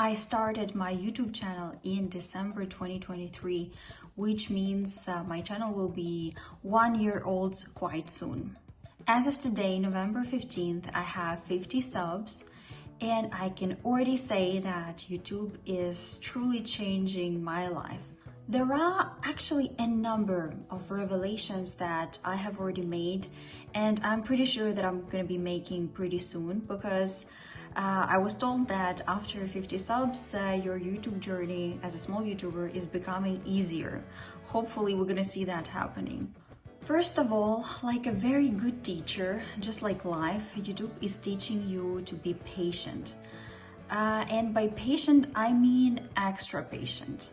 I started my YouTube channel in December 2023, which means my channel will be 1 year old quite soon. As of today, November 15th, I have 50 subs, and I can already say that YouTube is truly changing my life. There are actually a number of revelations that I have already made, and I'm pretty sure that I'm gonna be making pretty soon because I was told that after 50 subs, your YouTube journey as a small YouTuber is becoming easier. Hopefully, we're gonna see that happening. First of all, like a very good teacher, just like life, YouTube is teaching you to be patient. And by patient, I mean extra patient.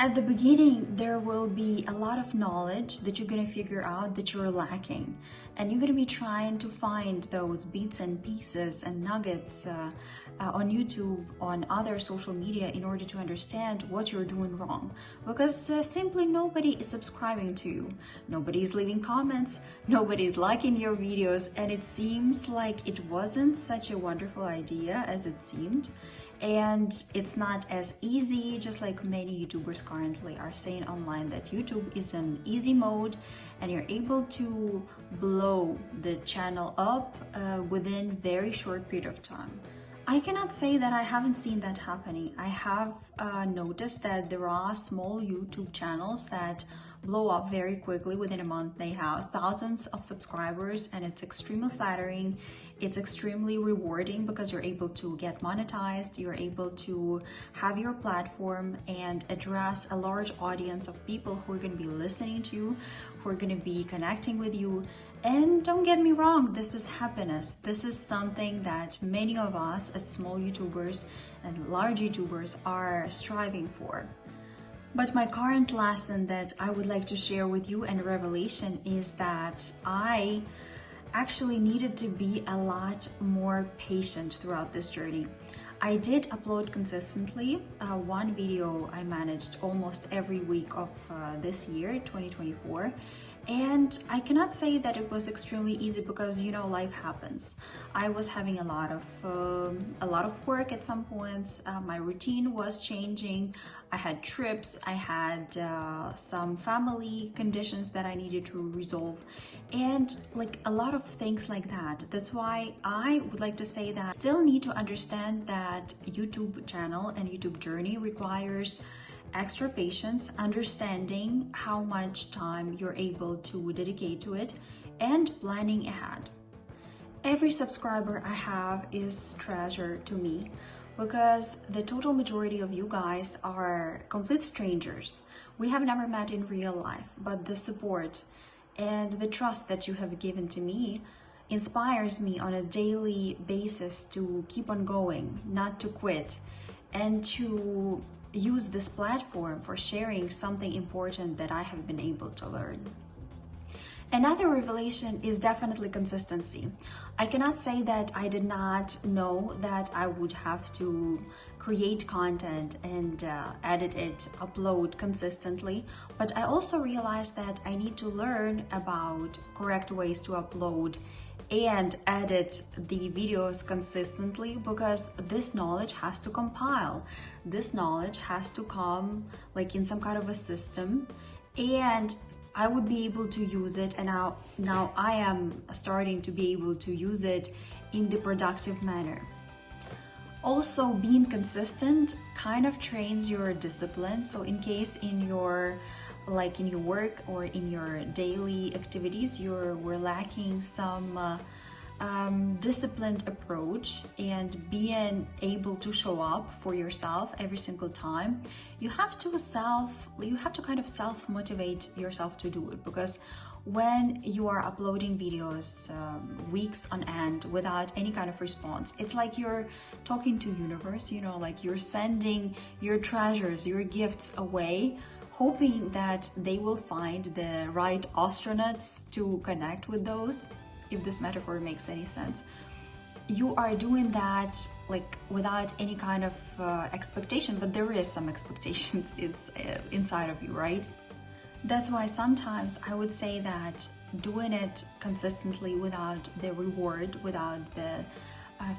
At the beginning, there will be a lot of knowledge that you're gonna figure out that you're lacking. And you're gonna be trying to find those bits and pieces and nuggets on YouTube, on other social media in order to understand what you're doing wrong. Because simply nobody is subscribing to you. Nobody is leaving comments, nobody is liking your videos, and it seems like it wasn't such a wonderful idea as it seemed. And it's not as easy, just like many YouTubers currently are saying online that YouTube is an easy mode and you're able to blow the channel up within very short period of time. I cannot say that I haven't seen that happening. I have noticed that there are small YouTube channels that blow up very quickly. Within a month they have thousands of subscribers, and it's extremely flattering. It's extremely rewarding because you're able to get monetized, you're able to have your platform and address a large audience of people who are going to be listening to you, who are going to be connecting with you. And don't get me wrong, this is happiness. This is something that many of us as small YouTubers and large YouTubers are striving for. But my current lesson that I would like to share with you and revelation is that I actually needed to be a lot more patient throughout this journey. I did upload consistently. One video I managed almost every week of this year, 2024. And I cannot say that it was extremely easy because, you know, life happens. I was having a lot of work at some points. My routine was changing. I had trips. I had some family conditions that I needed to resolve, and like a lot of things like that. That's why I would like to say that I still need to understand that YouTube channel and YouTube journey requires extra patience, understanding how much time you're able to dedicate to it, and planning ahead. Every subscriber I have is treasure to me because the total majority of you guys are complete strangers. We have never met in real life, but the support and the trust that you have given to me inspires me on a daily basis to keep on going, not to quit, and to use this platform for sharing something important that I have been able to learn. Another revelation is definitely consistency. I cannot say that I did not know that I would have to create content and edit it, upload consistently, but I also realized that I need to learn about correct ways to upload and edit the videos consistently, because this knowledge has to compile. This knowledge has to come like in some kind of a system, and I would be able to use it, and now I am starting to be able to use it in the productive manner. Also, being consistent kind of trains your discipline. So in case in your work or in your daily activities we're lacking some disciplined approach and being able to show up for yourself every single time, you have to kind of self-motivate yourself to do it. Because when you are uploading videos weeks on end without any kind of response, it's like you're talking to universe, you know, like you're sending your treasures, your gifts away, hoping that they will find the right astronauts to connect with those, if this metaphor makes any sense. You are doing that like without any kind of expectation, but there is some expectations. It's inside of you, right? That's why sometimes I would say that doing it consistently without the reward, without the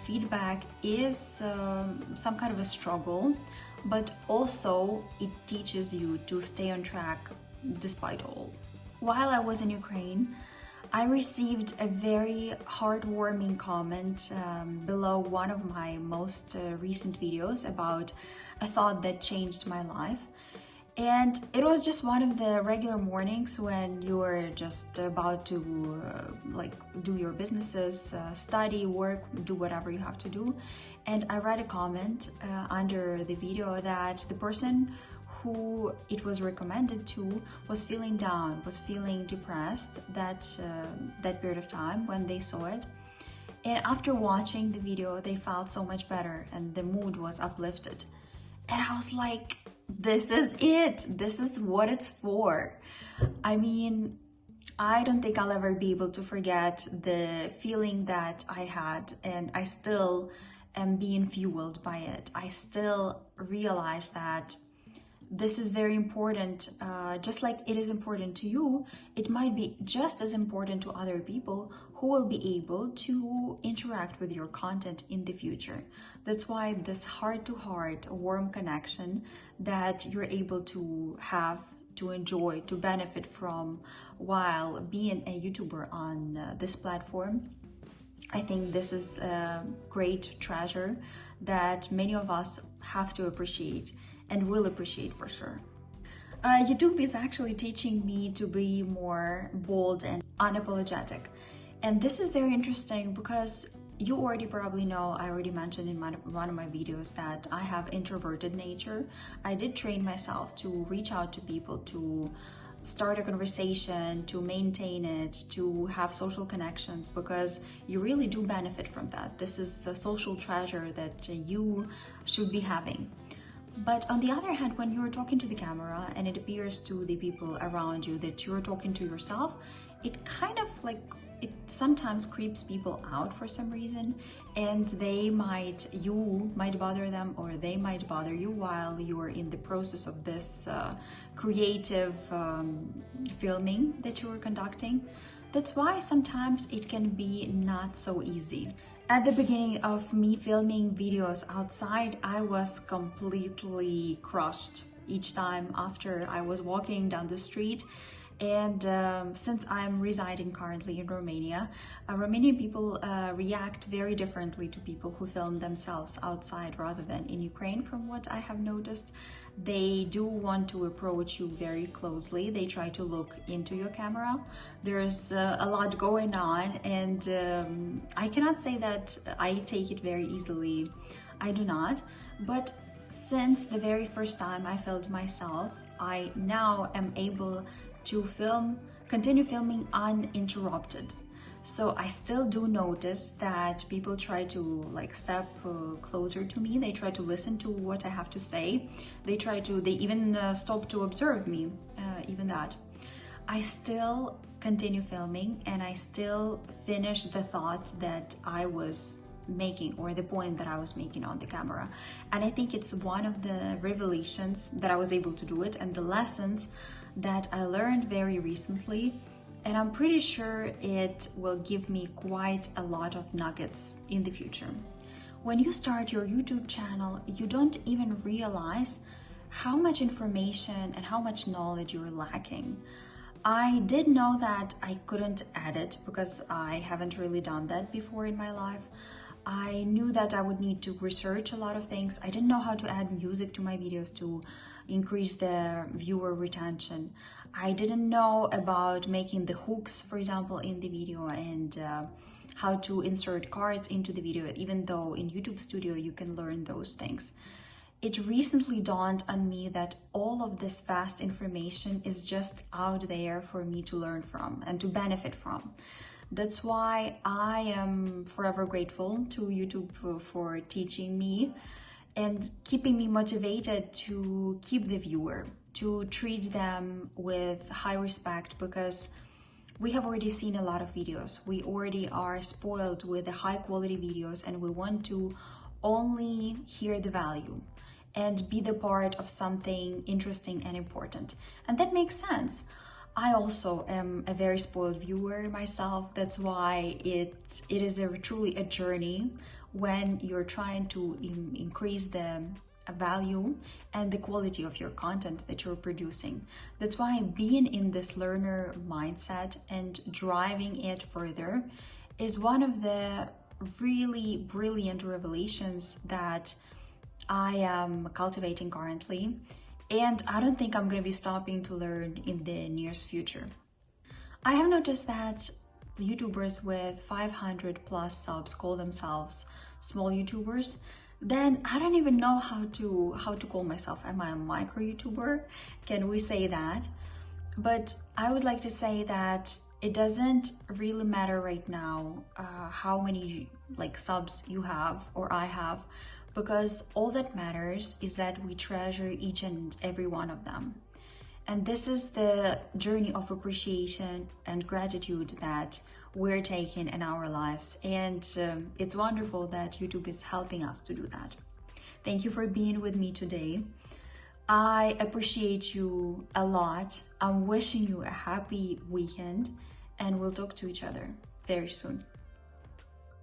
feedback is some kind of a struggle, but also it teaches you to stay on track despite all. While I was in Ukraine, I received a very heartwarming comment below one of my most recent videos about a thought that changed my life. And it was just one of the regular mornings when you're just about to do your businesses, study, work, do whatever you have to do. And I read a comment under the video that the person who it was recommended to was feeling down, was feeling depressed that period of time when they saw it. And after watching the video, they felt so much better and the mood was uplifted. And I was like, this is it. This is what it's for. I mean, I don't think I'll ever be able to forget the feeling that I had, and I still am being fueled by it. I still realize that this is very important. Just like it is important to you, it might be just as important to other people who will be able to interact with your content in the future. That's why this heart-to-heart, warm connection that you're able to have, to enjoy, to benefit from while being a YouTuber on this platform, I think this is a great treasure that many of us have to appreciate and will appreciate for sure. YouTube is actually teaching me to be more bold and unapologetic. And this is very interesting because you already probably know, I already mentioned in one of my videos that I have introverted nature. I did train myself to reach out to people, to start a conversation, to maintain it, to have social connections, because you really do benefit from that. This is a social treasure that you should be having. But on the other hand, when you're talking to the camera and it appears to the people around you that you're talking to yourself, it kind of it sometimes creeps people out for some reason, and you might bother them, or they might bother you while you're in the process of this creative filming that you're conducting. That's why sometimes it can be not so easy. At the beginning of me filming videos outside, I was completely crushed each time after I was walking down the street. And since I'm residing currently in Romania, Romanian people react very differently to people who film themselves outside rather than in Ukraine. From what I have noticed, they do want to approach you very closely. They try to look into your camera. There's a lot going on, and I cannot say that I take it very easily. I do not. But since the very first time I filmed myself, I now am able to continue filming uninterrupted. So I still do notice that people try to step closer to me. They try to listen to what I have to say. They even stop to observe me, even that. I still continue filming and I still finish the thought that I was making, or the point that I was making on the camera. And I think it's one of the revelations that I was able to do it, and the lessons that I learned very recently, and I'm pretty sure it will give me quite a lot of nuggets in the future. When you start your YouTube channel, you don't even realize how much information and how much knowledge you're lacking. I did know that I couldn't edit because I haven't really done that before in my life. I knew that I would need to research a lot of things. I didn't know how to add music to my videos to increase the viewer retention. I didn't know about making the hooks, for example, in the video, and how to insert cards into the video, even though in YouTube Studio you can learn those things. It recently dawned on me that all of this vast information is just out there for me to learn from and to benefit from. That's why I am forever grateful to YouTube for teaching me and keeping me motivated to keep the viewer, to treat them with high respect, because we have already seen a lot of videos. We already are spoiled with the high quality videos, and we want to only hear the value and be the part of something interesting and important. And that makes sense. I also am a very spoiled viewer myself. That's why it is truly a journey when you're trying to increase the value and the quality of your content that you're producing. That's why being in this learner mindset and driving it further is one of the really brilliant revelations that I am cultivating currently. And I don't think I'm going to be stopping to learn in the nearest future. I have noticed that YouTubers with 500 plus subs call themselves small YouTubers. Then I don't even know how to call myself. Am I a micro YouTuber? Can we say that? But I would like to say that it doesn't really matter right now how many subs you have or I have, because all that matters is that we treasure each and every one of them. And this is the journey of appreciation and gratitude that we're taking in our lives. And it's wonderful that YouTube is helping us to do that. Thank you for being with me today. I appreciate you a lot. I'm wishing you a happy weekend, and we'll talk to each other very soon.